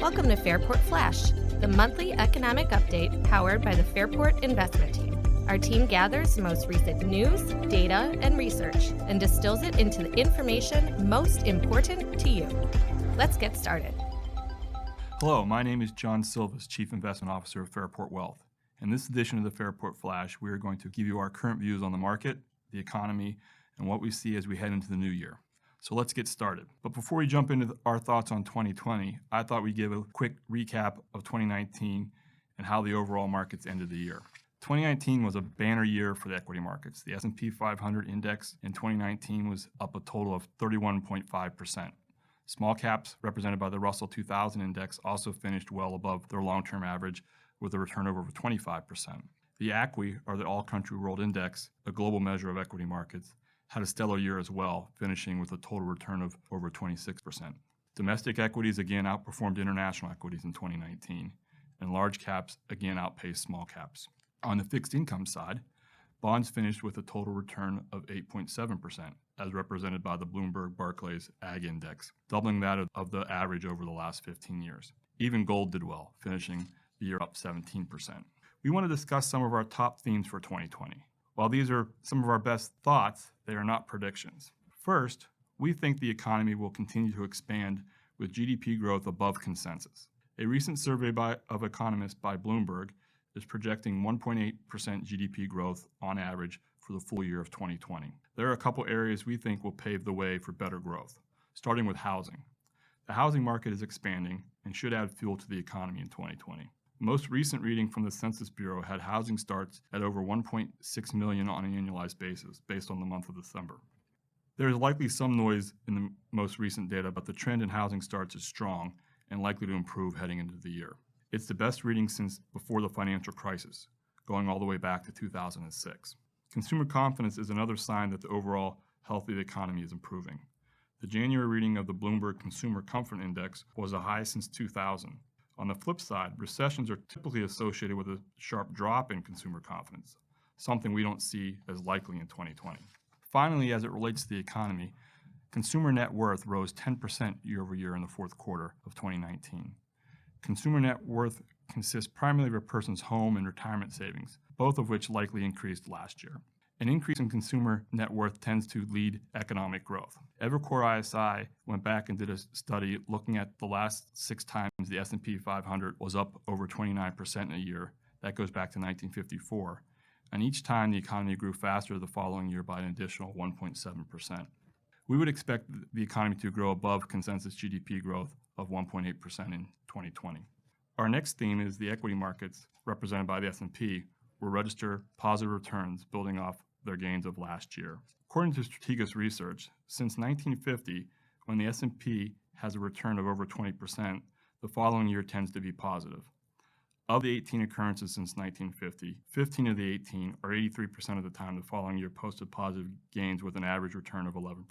Welcome to Fairport Flash, the monthly economic update powered by the Fairport investment team. Our team gathers the most recent news, data, and research and distills it into the information most important to you. Let's get started. Hello, my name is John Silvas, Chief Investment Officer of Fairport Wealth. In this edition of the Fairport Flash, we are going to give you our current views on the market, the economy, and what we see as we head into the new year. So let's get started. But before we jump into our thoughts on 2020, I thought we'd give a quick recap of 2019 and how the overall markets ended the year. 2019 was a banner year for the equity markets. The S&P 500 index in 2019 was up a total of 31.5%. Small caps, represented by the Russell 2000 index, also finished well above their long-term average with a return of over 25%. The ACWI, or the All-Country World Index, a global measure of equity markets, had a stellar year as well, finishing with a total return of over 26%. Domestic equities again outperformed international equities in 2019, and large caps again outpaced small caps. On the fixed income side, bonds finished with a total return of 8.7%, as represented by the Bloomberg Barclays Ag Index, doubling that of the average over the last 15 years. Even gold did well, finishing the year up 17%. We want to discuss some of our top themes for 2020. While these are some of our best thoughts, they are not predictions. First, we think the economy will continue to expand with GDP growth above consensus. A recent survey of economists by Bloomberg is projecting 1.8% GDP growth on average for the full year of 2020. There are a couple areas we think will pave the way for better growth, starting with housing. The housing market is expanding and should add fuel to the economy in 2020. The most recent reading from the Census Bureau had housing starts at over 1.6 million on an annualized basis, based on the month of December. There is likely some noise in the most recent data, but the trend in housing starts is strong and likely to improve heading into the year. It's the best reading since before the financial crisis, going all the way back to 2006. Consumer confidence is another sign that the overall health of the economy is improving. The January reading of the Bloomberg Consumer Comfort Index was the highest since 2000. On the flip side, recessions are typically associated with a sharp drop in consumer confidence, something we don't see as likely in 2020. Finally, as it relates to the economy, consumer net worth rose 10% year over year in the fourth quarter of 2019. Consumer net worth consists primarily of a person's home and retirement savings, both of which likely increased last year. An increase in consumer net worth tends to lead economic growth. Evercore ISI went back and did a study looking at the last 6 times the S&P 500 was up over 29% in a year. That goes back to 1954. And each time the economy grew faster the following year by an additional 1.7%. We would expect the economy to grow above consensus GDP growth of 1.8% in 2020. Our next theme is the equity markets, represented by the S&P, will register positive returns building off their gains of last year. According to Strategas Research, since 1950, when the S&P has a return of over 20%, the following year tends to be positive. Of the 18 occurrences since 1950, 15 of the 18, or 83% of the time, the following year posted positive gains with an average return of 11%.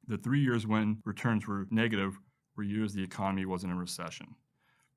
The 3 years when returns were negative were years the economy was in a recession.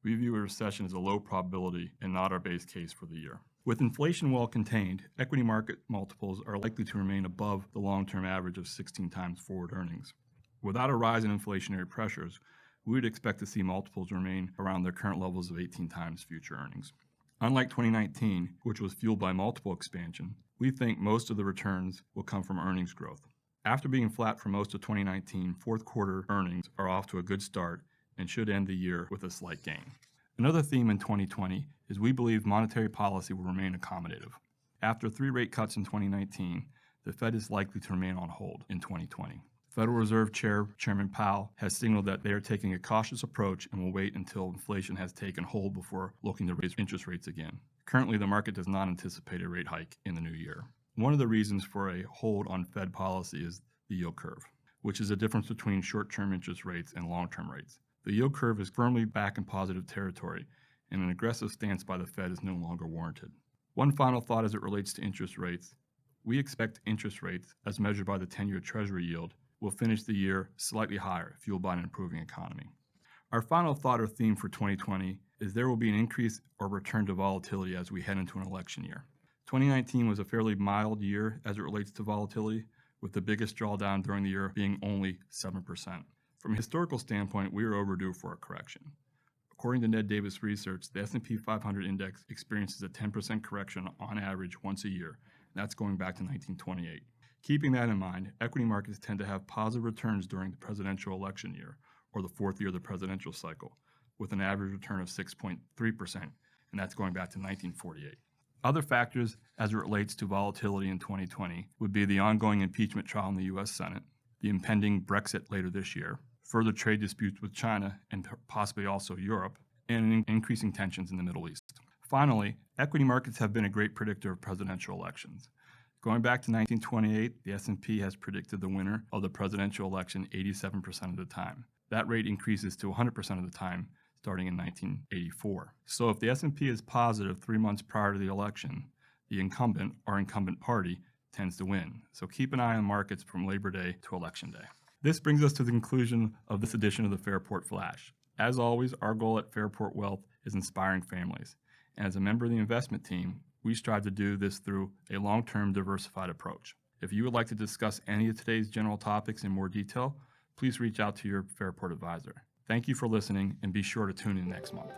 We view a recession as a low probability and not our base case for the year. With inflation well contained, equity market multiples are likely to remain above the long-term average of 16 times forward earnings. Without a rise in inflationary pressures, we would expect to see multiples remain around their current levels of 18 times future earnings. Unlike 2019, which was fueled by multiple expansion, we think most of the returns will come from earnings growth. After being flat for most of 2019, fourth quarter earnings are off to a good start and should end the year with a slight gain. Another theme in 2020 is we believe monetary policy will remain accommodative. After 3 rate cuts in 2019, the Fed is likely to remain on hold in 2020. Federal Reserve Chairman Powell has signaled that they are taking a cautious approach and will wait until inflation has taken hold before looking to raise interest rates again. Currently, the market does not anticipate a rate hike in the new year. One of the reasons for a hold on Fed policy is the yield curve, which is the difference between short-term interest rates and long-term rates. The yield curve is firmly back in positive territory, and an aggressive stance by the Fed is no longer warranted. One final thought as it relates to interest rates. We expect interest rates, as measured by the 10-year Treasury yield, will finish the year slightly higher, fueled by an improving economy. Our final thought or theme for 2020 is there will be an increase or return to volatility as we head into an election year. 2019 was a fairly mild year as it relates to volatility, with the biggest drawdown during the year being only 7%. From a historical standpoint, we are overdue for a correction. According to Ned Davis Research, the S&P 500 index experiences a 10% correction on average once a year, and that's going back to 1928. Keeping that in mind, equity markets tend to have positive returns during the presidential election year, or the fourth year of the presidential cycle, with an average return of 6.3%, and that's going back to 1948. Other factors as it relates to volatility in 2020 would be the ongoing impeachment trial in the U.S. Senate, the impending Brexit later this year, further trade disputes with China and possibly also Europe, and increasing tensions in the Middle East. Finally, equity markets have been a great predictor of presidential elections. Going back to 1928, the S&P has predicted the winner of the presidential election 87% of the time. That rate increases to 100% of the time starting in 1984. So if the S&P is positive 3 months prior to the election, the incumbent or incumbent party tends to win. So keep an eye on markets from Labor Day to Election Day. This brings us to the conclusion of this edition of the Fairport Flash. As always, our goal at Fairport Wealth is inspiring families. And as a member of the investment team, we strive to do this through a long-term diversified approach. If you would like to discuss any of today's general topics in more detail, please reach out to your Fairport advisor. Thank you for listening, and be sure to tune in next month.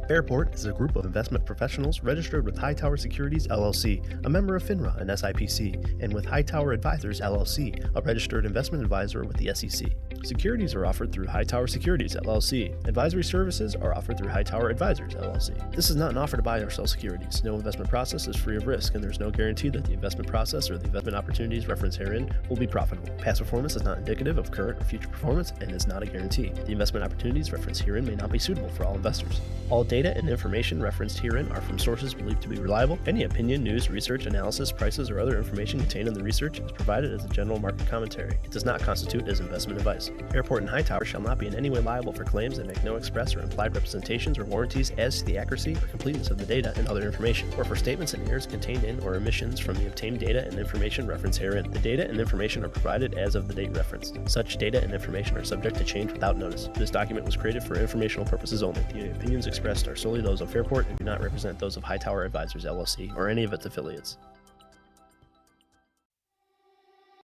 Fairport is a group of investment professionals registered with Hightower Securities, LLC, a member of FINRA and SIPC, and with Hightower Advisors, LLC, a registered investment advisor with the SEC. Securities are offered through Hightower Securities, LLC. Advisory services are offered through Hightower Advisors, LLC. This is not an offer to buy or sell securities. No investment process is free of risk, and there is no guarantee that the investment process or the investment opportunities referenced herein will be profitable. Past performance is not indicative of current or future performance and is not a guarantee. The investment opportunities referenced herein may not be suitable for all investors. All data and information referenced herein are from sources believed to be reliable. Any opinion, news, research, analysis, prices, or other information contained in the research is provided as a general market commentary. It does not constitute as investment advice. Fairport and Hightower shall not be in any way liable for claims that make no express or implied representations or warranties as to the accuracy or completeness of the data and other information, or for statements and errors contained in or omissions from the obtained data and information referenced herein. The data and information are provided as of the date referenced. Such data and information are subject to change without notice. This document was created for informational purposes only. The opinions expressed are solely those of Fairport and do not represent those of Hightower Advisors, LLC, or any of its affiliates.